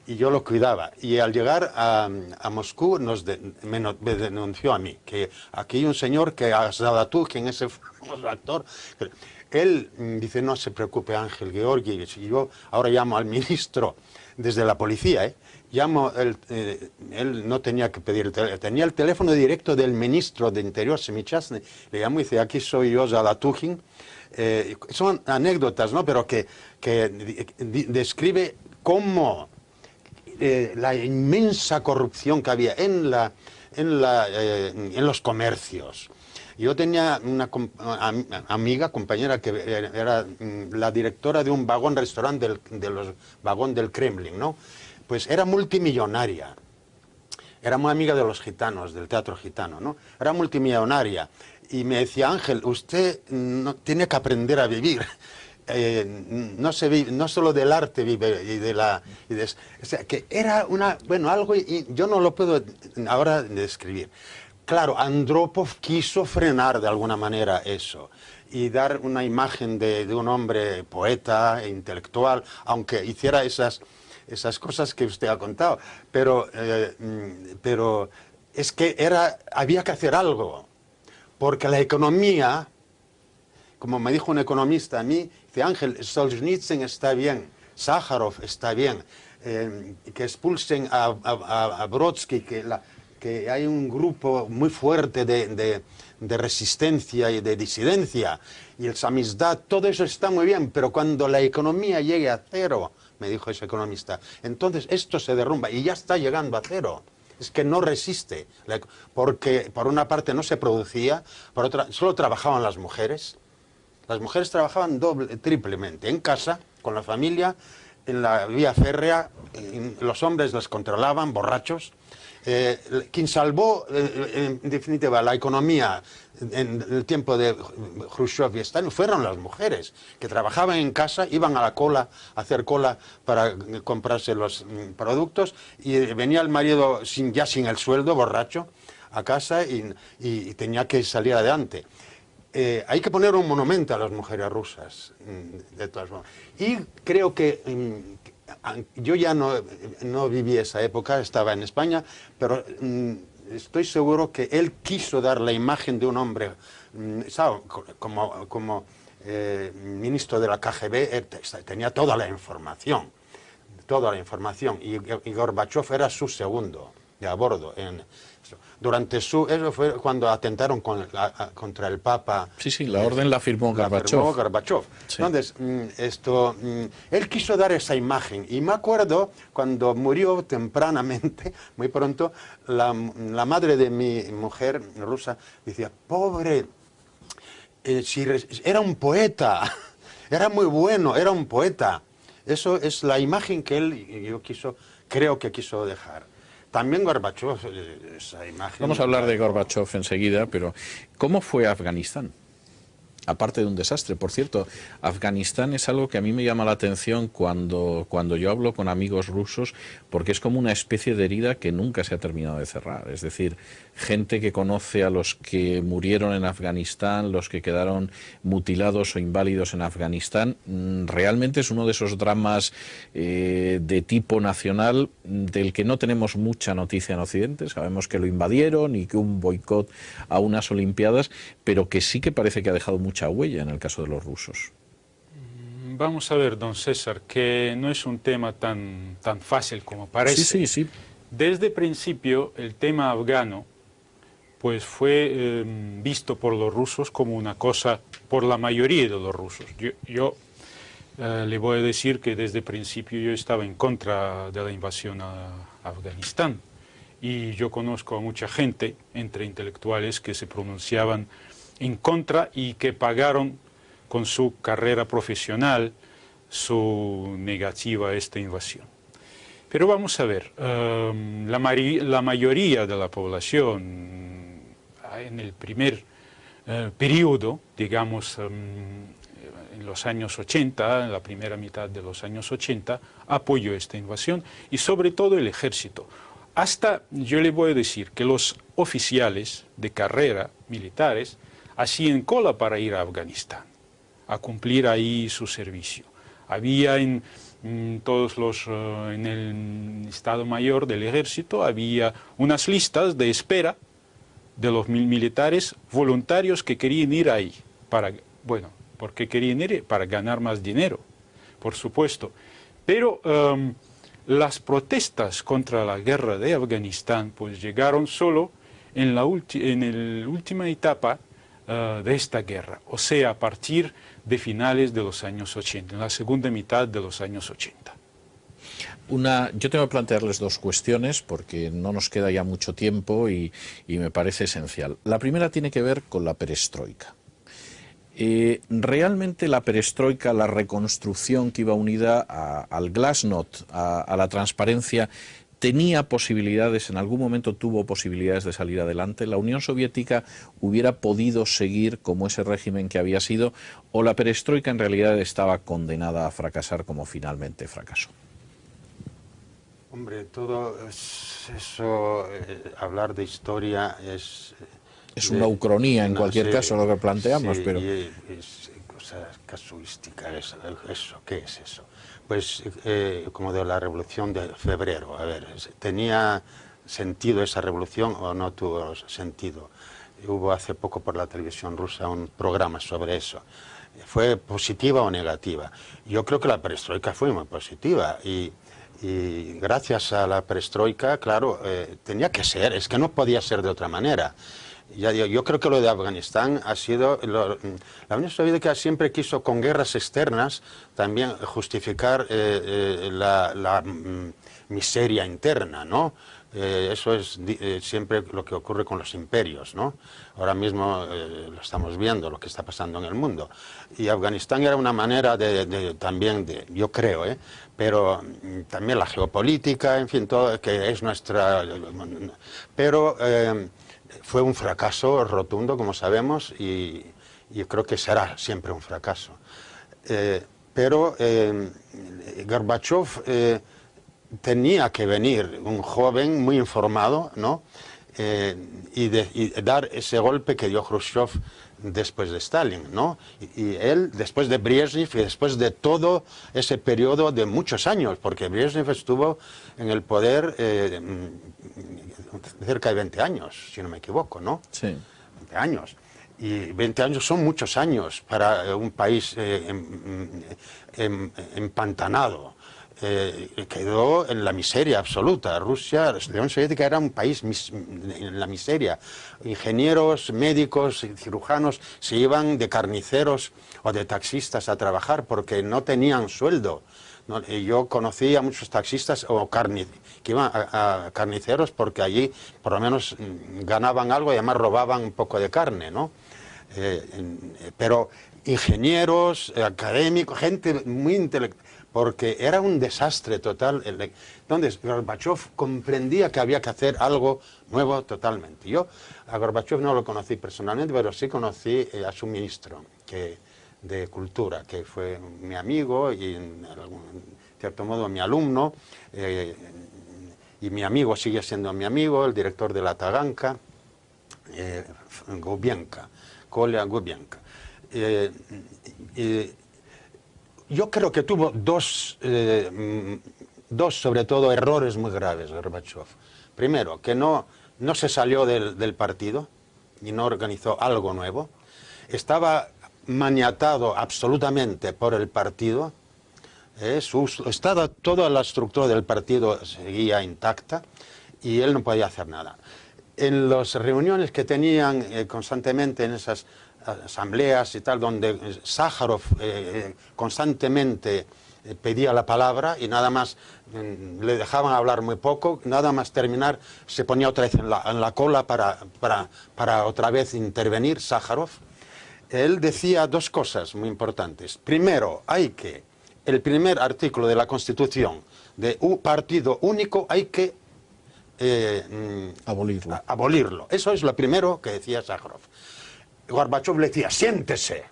y yo lo cuidaba. Y al llegar a Moscú me denunció a mí, que aquí hay un señor que a Zalatuhin, ese famoso actor, él dice: no se preocupe, Ángel Georgievich, y yo ahora llamo al ministro desde la policía, llamo, él no tenía que pedir, tenía el teléfono directo del ministro de Interior, Semichastny, le llamo y dice: aquí soy yo, Zalatuhin. Son anécdotas, ¿no? Pero que describe cómo la inmensa corrupción que había en los comercios. Yo tenía una amiga, compañera, que era la directora de un vagón-restaurante, de los vagón del Kremlin, ¿no? Pues era multimillonaria. Era muy amiga de los gitanos, del teatro gitano, ¿no? Era multimillonaria. Y me decía: Ángel, usted no, tiene que aprender a vivir. no solo del arte vive o sea, que era algo, y yo no lo puedo ahora describir. Claro, Andropov quiso frenar de alguna manera eso y dar una imagen de un hombre poeta e intelectual, aunque hiciera esas cosas que usted ha contado, pero es que había que hacer algo, porque la economía, como me dijo un economista a mí, dice: Ángel, Solzhenitsyn está bien, Sájarov está bien, que expulsen a Brodsky, que hay un grupo muy fuerte de resistencia y de disidencia, y el samizdat, todo eso está muy bien, pero cuando la economía llegue a cero, me dijo ese economista, entonces esto se derrumba, y ya está llegando a cero. Es que no resiste, porque por una parte no se producía, por otra solo trabajaban las mujeres. Las mujeres trabajaban triplemente, en casa, con la familia, en la vía férrea, los hombres les controlaban, borrachos. Quien salvó, en definitiva, la economía en el tiempo de Khrushchev y Stalin fueron las mujeres, que trabajaban en casa, iban a la cola, a hacer cola para comprarse los productos, y venía el marido ya sin el sueldo, borracho, a casa y tenía que salir adelante. Hay que poner un monumento a las mujeres rusas, de todas formas. Y creo que yo ya no viví esa época, estaba en España, pero estoy seguro que él quiso dar la imagen de un hombre, ¿sabe? Como ministro de la KGB, tenía toda la información, y Gorbachev era su segundo de a bordo. Eso fue cuando atentaron contra el Papa.
Sí, la orden la firmó Gorbachev.
Sí. Entonces, él quiso dar esa imagen, y me acuerdo cuando murió tempranamente, muy pronto, la madre de mi mujer rusa decía: pobre, era un poeta, era muy bueno, era un poeta. Eso es la imagen que creo que quiso dejar. También Gorbachev, esa imagen...
Vamos a hablar de Gorbachev enseguida, pero ¿cómo fue Afganistán? Aparte de un desastre. Por cierto, Afganistán es algo que a mí me llama la atención cuando yo hablo con amigos rusos, porque es como una especie de herida que nunca se ha terminado de cerrar. Es decir, gente que conoce a los que murieron en Afganistán, los que quedaron mutilados o inválidos en Afganistán, realmente es uno de esos dramas de tipo nacional del que no tenemos mucha noticia en Occidente. Sabemos que lo invadieron y que hubo un boicot a unas Olimpiadas, pero que sí que parece que ha dejado mucha huella en el caso de los rusos.
Vamos a ver, don César, que no es un tema tan fácil como parece.
Sí.
Desde el principio, el tema afgano pues fue visto por los rusos como una cosa, por la mayoría de los rusos. Yo le voy a decir que desde el principio yo estaba en contra de la invasión a Afganistán, y yo conozco a mucha gente, entre intelectuales, que se pronunciaban en contra y que pagaron con su carrera profesional su negativa a esta invasión. Pero vamos a ver, la mayoría de la población en el primer periodo, digamos, en los años 80, en la primera mitad de los años 80, apoyó esta invasión, y sobre todo el ejército. Hasta, yo le voy a decir, que los oficiales de carrera militares hacían cola para ir a Afganistán, a cumplir ahí su servicio. Había en el Estado Mayor del Ejército, había unas listas de espera de los militares voluntarios que querían ir ahí, porque querían ir para ganar más dinero, por supuesto. Pero las protestas contra la guerra de Afganistán pues llegaron solo en la última etapa de esta guerra, o sea, a partir de finales de los años 80, en la segunda mitad de los años 80.
Yo tengo que plantearles dos cuestiones porque no nos queda ya mucho tiempo y me parece esencial. La primera tiene que ver con la perestroika. Realmente la perestroika, la reconstrucción que iba unida al glasnost, a la transparencia, tenía posibilidades, en algún momento tuvo posibilidades de salir adelante? ¿La Unión Soviética hubiera podido seguir como ese régimen que había sido, o la perestroika en realidad estaba condenada a fracasar como finalmente fracasó?
Hombre, todo eso, hablar de historia es...
Es una ucronía en cualquier caso lo que planteamos,
sí,
pero...
es cosa casuística, eso, ¿qué es eso? Pues como de la Revolución de Febrero, a ver, ¿tenía sentido esa revolución o no tuvo sentido? Hubo hace poco por la televisión rusa un programa sobre eso. ¿Fue positiva o negativa? Yo creo que la perestroika fue muy positiva y gracias a la perestroika, claro, tenía que ser, es que no podía ser de otra manera. Yo creo que lo de Afganistán ha sido... la Unión Soviética siempre quiso, con guerras externas, también justificar la miseria interna, ¿no? Eso es siempre lo que ocurre con los imperios, ¿no? Ahora mismo lo estamos viendo, lo que está pasando en el mundo. Y Afganistán era una manera también de, yo creo, pero también la geopolítica, en fin, todo, que es nuestra... Pero fue un fracaso rotundo, como sabemos, y yo creo que será siempre un fracaso. Pero Gorbachev... tenía que venir un joven muy informado, ¿no? Y dar ese golpe que dio Khrushchev después de Stalin, ¿no? Y él, después de Brezhnev y después de todo ese periodo de muchos años, porque Brezhnev estuvo en el poder cerca de 20 años, si no me equivoco, ¿no?
Sí.
20 años. Y 20 años son muchos años para un país empantanado. Quedó en la miseria absoluta. Rusia, la Unión Soviética era un país en la miseria. Ingenieros, médicos, cirujanos se iban de carniceros o de taxistas a trabajar porque no tenían sueldo. Yo conocí a muchos taxistas que iban a carniceros porque allí por lo menos ganaban algo y además robaban un poco de carne, ¿no? Pero ingenieros, académicos, gente muy intelectual, porque era un desastre total. Entonces, Gorbachev comprendía que había que hacer algo nuevo totalmente. Yo a Gorbachev no lo conocí personalmente, pero sí conocí a su ministro de Cultura, que fue mi amigo y, en cierto modo, mi alumno. Y mi amigo sigue siendo mi amigo, el director de la Taganka, Gubienka, Kolya Gubienka. Yo creo que tuvo dos, sobre todo, errores muy graves, Gorbachev. Primero, que no se salió del partido y no organizó algo nuevo. Estaba maniatado absolutamente por el partido. Toda la estructura del partido seguía intacta y él no podía hacer nada. En las reuniones que tenían constantemente en esas asambleas y tal, donde Sájarov constantemente pedía la palabra y nada más le dejaban hablar muy poco, nada más terminar se ponía otra vez en la cola para otra vez intervenir Sájarov. Él decía dos cosas muy importantes. Primero, el primer artículo de la Constitución de un partido único hay que abolirlo. Eso es lo primero que decía Sájarov. Gorbachev le decía, siéntese,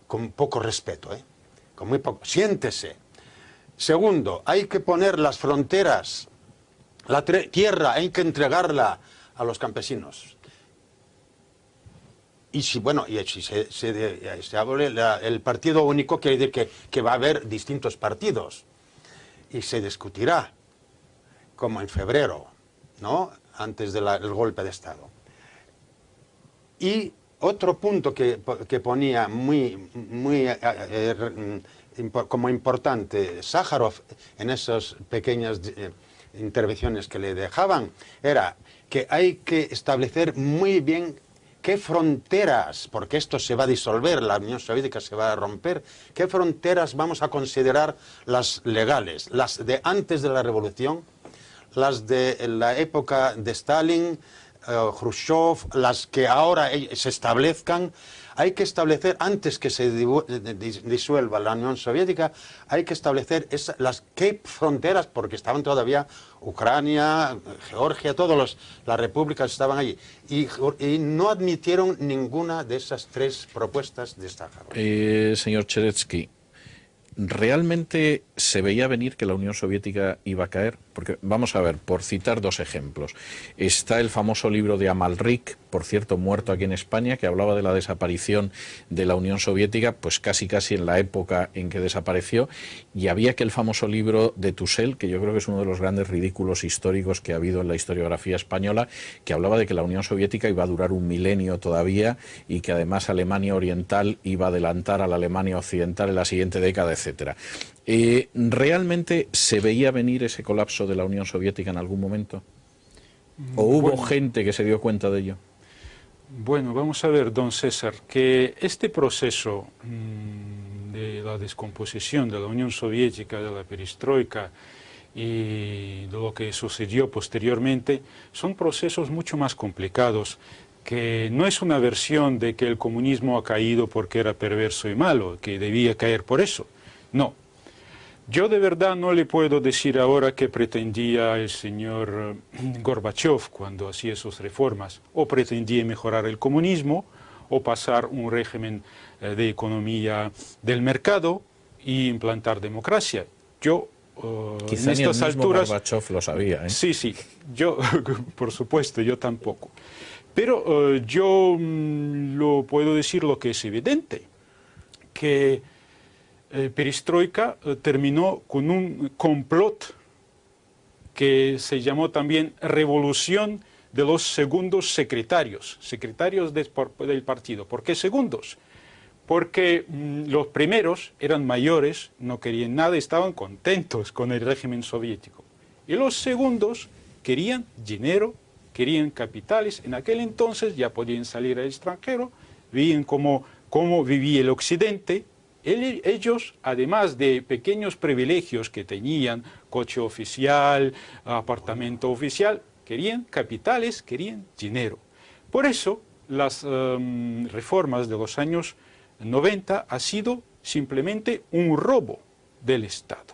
con poco respeto, con muy poco, siéntese. Segundo, hay que poner las fronteras, la tierra hay que entregarla a los campesinos. Y si se abole el partido único, quiere decir que va a haber distintos partidos y se discutirá, como en febrero, ¿no? Antes del golpe de Estado. Y otro punto que ponía como importante Sájarov en esas pequeñas intervenciones que le dejaban era que hay que establecer muy bien qué fronteras, porque esto se va a disolver, la Unión Soviética se va a romper, qué fronteras vamos a considerar las legales, las de antes de la revolución, las de la época de Stalin, Khrushchev, las que ahora se establezcan, hay que establecer, antes que se disuelva la Unión Soviética, hay que establecer qué fronteras, porque estaban todavía Ucrania, Georgia, todas las repúblicas estaban allí, y no admitieron ninguna de esas tres propuestas de Sájarov.
Señor Cheretsky, ¿realmente se veía venir que la Unión Soviética iba a caer? Porque, vamos a ver, por citar dos ejemplos, está el famoso libro de Amalrik, por cierto, muerto aquí en España, que hablaba de la desaparición de la Unión Soviética, pues casi en la época en que desapareció, y había aquel famoso libro de Tussell, que yo creo que es uno de los grandes ridículos históricos que ha habido en la historiografía española, que hablaba de que la Unión Soviética iba a durar un milenio todavía, y que además Alemania Oriental iba a adelantar a la Alemania Occidental en la siguiente década, etcétera. ¿Realmente se veía venir ese colapso de la Unión Soviética en algún momento? ¿O hubo gente que se dio cuenta de ello?
Bueno, vamos a ver, don César, que este proceso de la descomposición de la Unión Soviética, de la perestroika y de lo que sucedió posteriormente, son procesos mucho más complicados, que no es una versión de que el comunismo ha caído porque era perverso y malo, que debía caer por eso. No. Yo de verdad no le puedo decir ahora qué pretendía el señor Gorbachev cuando hacía sus reformas. O pretendía mejorar el comunismo, o pasar un régimen de economía del mercado y implantar democracia. Yo,
quizá en estas alturas, Gorbachev lo sabía, ¿eh?
Sí, yo, por supuesto, yo tampoco. Pero yo lo puedo decir lo que es evidente, que perestroika terminó con un complot que se llamó también revolución de los segundos secretarios del partido. ¿Por qué segundos? Porque los primeros eran mayores, no querían nada, estaban contentos con el régimen soviético. Y los segundos querían dinero, querían capitales. En aquel entonces ya podían salir al extranjero, veían cómo vivía el occidente. Ellos, además de pequeños privilegios que tenían, coche oficial, apartamento oficial, querían capitales, querían dinero. Por eso, las reformas de los años 90 ha sido simplemente un robo del Estado.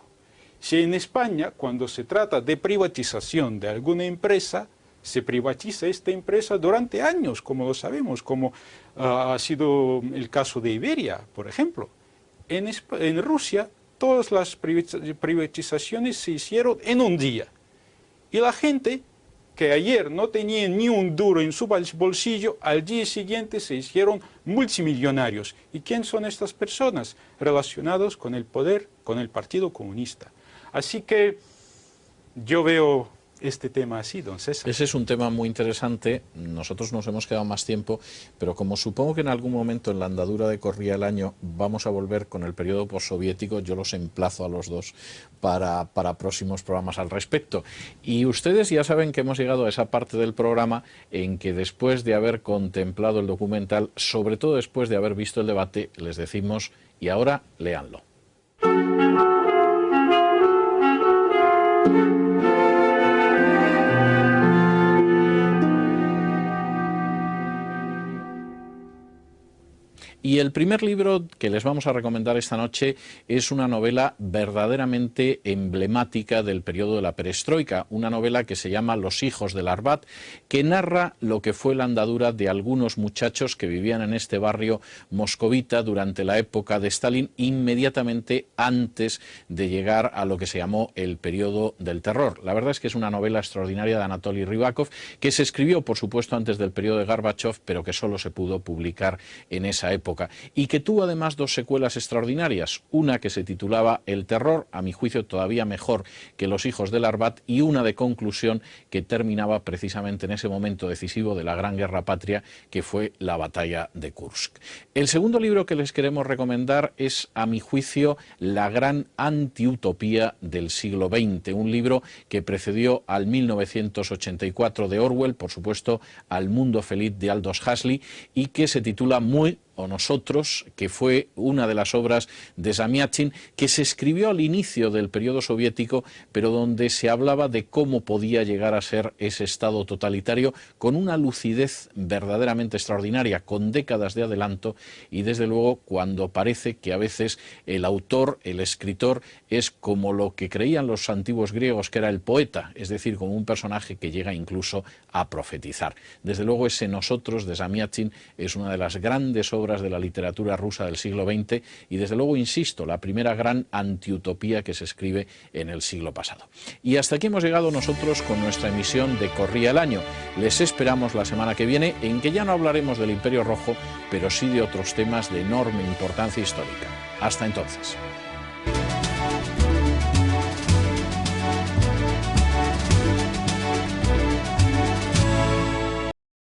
Si en España, cuando se trata de privatización de alguna empresa, se privatiza esta empresa durante años, como lo sabemos, como ha sido el caso de Iberia, por ejemplo. En Rusia, todas las privatizaciones se hicieron en un día. Y la gente que ayer no tenía ni un duro en su bolsillo, al día siguiente se hicieron multimillonarios. ¿Y quién son estas personas? Relacionados con el poder, con el Partido Comunista. Así que yo veo este tema así, don César.
Ese es un tema muy interesante. Nosotros nos hemos quedado más tiempo, pero como supongo que en algún momento en la andadura de corría el año vamos a volver con el periodo postsoviético, yo los emplazo a los dos para próximos programas al respecto. Y ustedes ya saben que hemos llegado a esa parte del programa en que después de haber contemplado el documental, sobre todo después de haber visto el debate, les decimos, y ahora léanlo. Y el primer libro que les vamos a recomendar esta noche es una novela verdaderamente emblemática del periodo de la perestroika, una novela que se llama Los hijos del Arbat, que narra lo que fue la andadura de algunos muchachos que vivían en este barrio moscovita durante la época de Stalin, inmediatamente antes de llegar a lo que se llamó el periodo del terror. La verdad es que es una novela extraordinaria de Anatoly Rybakov, que se escribió, por supuesto, antes del periodo de Gorbachev, pero que solo se pudo publicar en esa época. Y que tuvo además dos secuelas extraordinarias, una que se titulaba El terror, a mi juicio todavía mejor que Los hijos del Arbat, y una de conclusión que terminaba precisamente en ese momento decisivo de la Gran Guerra Patria, que fue la batalla de Kursk. El segundo libro que les queremos recomendar es, a mi juicio, La gran antiutopía del siglo XX, un libro que precedió al 1984 de Orwell, por supuesto, al Mundo feliz de Aldous Huxley, y que se titula muy o Nosotros, que fue una de las obras de Zamiatin, que se escribió al inicio del periodo soviético, pero donde se hablaba de cómo podía llegar a ser ese Estado totalitario con una lucidez verdaderamente extraordinaria, con décadas de adelanto, y desde luego cuando parece que a veces el autor, el escritor, es como lo que creían los antiguos griegos que era el poeta, es decir, como un personaje que llega incluso a profetizar. Desde luego ese Nosotros de Zamiatin es una de las grandes obras de la literatura rusa del siglo XX y desde luego, insisto, la primera gran antiutopía que se escribe en el siglo pasado. Y hasta aquí hemos llegado nosotros con nuestra emisión de Corría el Año. Les esperamos la semana que viene, en que ya no hablaremos del Imperio Rojo, pero sí de otros temas de enorme importancia histórica. Hasta entonces.